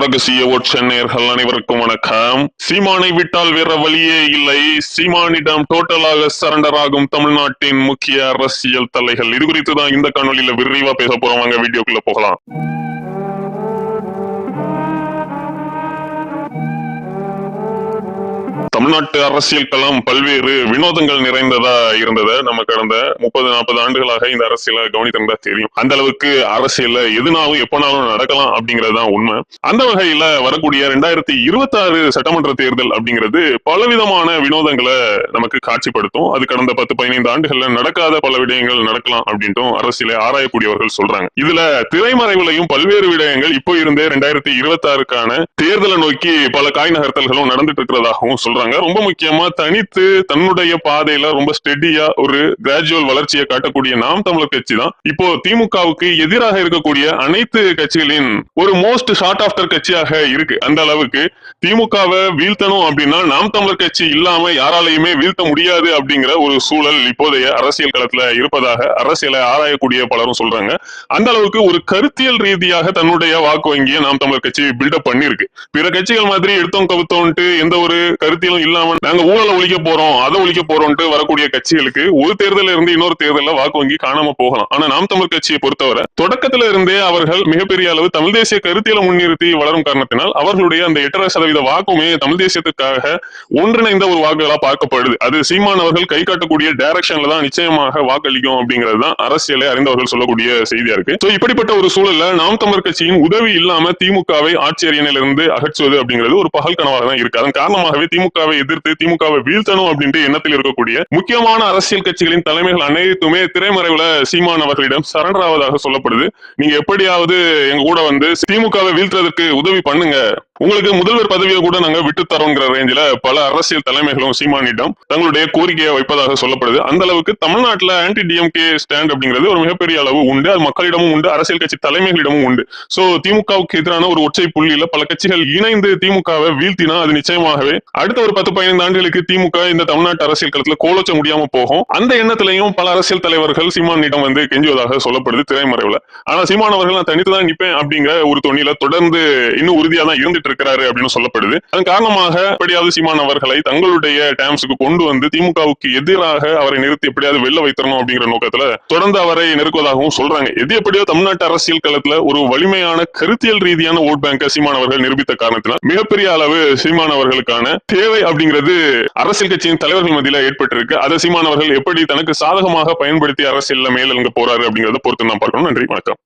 ரகசிய ஓட்சநேயர்கள் அனைவருக்கும் வணக்கம். சீமானை விட்டால் வேற வழியே இல்லை. சீமானிடம் டோட்டலாக சரண்டர் ஆகும் தமிழ்நாட்டின் முக்கிய அரசியல் தலைகள். இது குறித்து தான் இந்த காணொலியில விரிவா பேச போறோம். வாங்க வீடியோக்குள்ள போகலாம். தமிழ்நாட்டு அரசியல் களம் பல்வேறு வினோதங்கள் நிறைந்ததா இருந்தது. நம்ம கடந்த 30-40 ஆண்டுகளாக இந்த அரசியலை கவனித்திருந்தா தெரியும். அந்த அளவுக்கு அரசியல்ல எதுனாலும் எப்பனாலும் நடக்கலாம் அப்படிங்கறதுதான் உண்மை. அந்த வகையில வரக்கூடிய 2026 சட்டமன்ற தேர்தல் அப்படிங்கிறது பலவிதமான வினோதங்களை நமக்கு காட்சிப்படுத்தும். அது கடந்த 10-15 ஆண்டுகள்ல நடக்காத பல விடயங்கள் நடக்கலாம் அப்படின்ட்டு அரசியலை ஆராயக்கூடியவர்கள் சொல்றாங்க. இதுல திரைமறைவுலையும் பல்வேறு விடயங்கள் இப்போ இருந்தே 2026க்கான தேர்தலை நோக்கி பல காய் நகர்த்தல்களும் நடந்துட்டு இருக்கிறதாகவும் சொல்றாங்க. ரொம்ப முக்கியமா தனித்து தன்னுடைய பாதையில ரொம்ப ஸ்டெடியா ஒரு கிராஜுவல் வளர்ச்சியை காட்டக்கூடிய நாம் தமிழர் கட்சி தான் இப்போ திமுகவுக்கு எதிராக இருக்கக்கூடிய அனைத்து கட்சிகளின் ஒரு மோஸ்ட் ஷார்ட் ஆஃப்டர் கட்சியாக இருக்கு. அந்த அளவுக்கு திமுகவை வீழ்த்தணும் அப்படின்னா நாம் தமிழர் கட்சி இல்லாம யாராலையுமே வீழ்த்த முடியாது அப்படிங்கிற ஒரு சூழல் இப்போதைய அரசியல் களத்துல இருப்பதாக அரசியலை ஆராயக்கூடிய பலரும் சொல்றாங்க. அந்த அளவுக்கு ஒரு கருத்தியல் ரீதியாக தன்னுடைய வாக்கு வங்கியை நாம் தமிழர் கட்சி பில்டப் பண்ணிருக்கு. பிற கட்சிகள் மாதிரி எடுத்தோம் கவுத்தோன்ட்டு எந்த ஒரு கருத்தியலும் இல்லாம நாங்க ஊழலை ஒழிக்க போறோம் அதை ஒழிக்க போறோம்ட்டு வரக்கூடிய கட்சிகளுக்கு ஒரு தேர்தல இருந்து இன்னொரு தேர்தலில் வாக்கு வங்கி காணாம போகலாம். ஆனா நாம் தமிழர் கட்சியை பொறுத்தவரை தொடக்கத்துல இருந்தே அவர்கள் மிகப்பெரிய அளவு தமிழ் தேசிய கருத்தியலை முன்னிறுத்தி வளரும் காரணத்தினால் அவர்களுடைய அந்த 8.5% வாக்குமே தமிழ் தேசியத்துக்காக ஒன்றிணைந்த ஒரு வாக்குகளா பார்க்கப்படுது. அது சீமான் அவர்கள் கை காட்டக்கூடிய டைரக்ஷன்ல தான் நிச்சயமாக வாக்களிக்கும் அப்படிங்கிறது தான் அரசியலை அறிந்தவர்கள் சொல்லக்கூடிய செய்தியா இருக்கு. இப்படிப்பட்ட ஒரு சூழல்ல நாம் தமிழர் கட்சியின் உதவி இல்லாம திமுகவை ஆட்சி அரியணையிலிருந்து அகற்றுவது அப்படிங்கிறது ஒரு பகல் கனவாக தான் இருக்கு. அதன் காரணமாகவே திமுகவை எதிர்த்து திமுகவை வீழ்த்தணும் அப்படின்ட்டு எண்ணத்தில் இருக்கக்கூடிய முக்கியமான அரசியல் கட்சிகளின் தலைமைகள் அனைத்துமே திரைமறைவுல சீமான் அவர்களிடம் சரண்டர் ஆவதாக சொல்லப்படுது. நீங்க எப்படியாவது எங்க கூட வந்து திமுகவை வீழ்த்துறதுக்கு உதவி பண்ணுங்க, உங்களுக்கு முதல்வர் பதவியை கூட நாங்க விட்டு தரோங்கிற ரேஞ்சில பல அரசியல் தலைமைகளும் சீமானிடம் தங்களுடைய கோரிக்கையை வைப்பதாக சொல்லப்படுது. அந்த அளவுக்கு தமிழ்நாட்டில் ஆன்டி டிஎம்கே ஸ்டாண்ட் அப்படிங்கிறது ஒரு மிகப்பெரிய அளவு உண்டு. அது மக்களிடமும் உண்டு, அரசியல் கட்சி தலைமைகளிடமும் உண்டு. சோ திமுகவுக்கு எதிரான ஒரு ஒற்றை புள்ளியில பல கட்சிகள் இணைந்து திமுகவை வீழ்த்தினா அது நிச்சயமாகவே அடுத்த ஒரு 10-15 ஆண்டுகளுக்கு திமுக இந்த தமிழ்நாட்டு அரசியல் களத்துல கோலோச்ச முடியாம போகும். அந்த எண்ணத்திலையும் பல அரசியல் தலைவர்கள் சீமானிடம் வந்து கெஞ்சுவதாக சொல்லப்படுது திரைமறைவுல. ஆனா சீமான் அவர்கள் நான் தனித்துதான் நிற்பேன் அப்படிங்கிற ஒரு தொனியில தொடர்ந்து இன்னும் உறுதியா தான் இருந்துட்டு இருக்கிறாரு அப்படின்னு சொல்லப்படுது. அதன் காரணமாக எப்படியாவது சீமான் அவர்களை தங்களுடைய டேம்ஸுக்கு கொண்டு வந்து திமுகவுக்கு எதிராக அவரை நிறுத்தி எப்படியாவது வெளில வைத்தரணும் அப்படிங்கிற நோக்கத்துல தொடர்ந்து அவரை நெருக்குவதாகவும் சொல்றாங்க. எது எப்படியோ தமிழ்நாட்டு அரசியல் களத்துல ஒரு வலிமையான கருத்தியல் ரீதியான ஓட் பேங்கை சீமான் அவர்கள் நிரூபித்த காரணத்தினால் மிகப்பெரிய அளவு சீமான் அவர்களுக்கான தேவை அப்படிங்கிறது அரசியல் கட்சியின் தலைவர்கள் மத்தியில ஏற்பட்டிருக்கு. அதை சீமான் அவர்கள் எப்படி தனக்கு சாதகமாக பயன்படுத்தி அரசியல்ல மேலங்க போறாரு அப்படிங்கறத பொறுத்து தான் பார்க்கணும். நன்றி, வணக்கம்.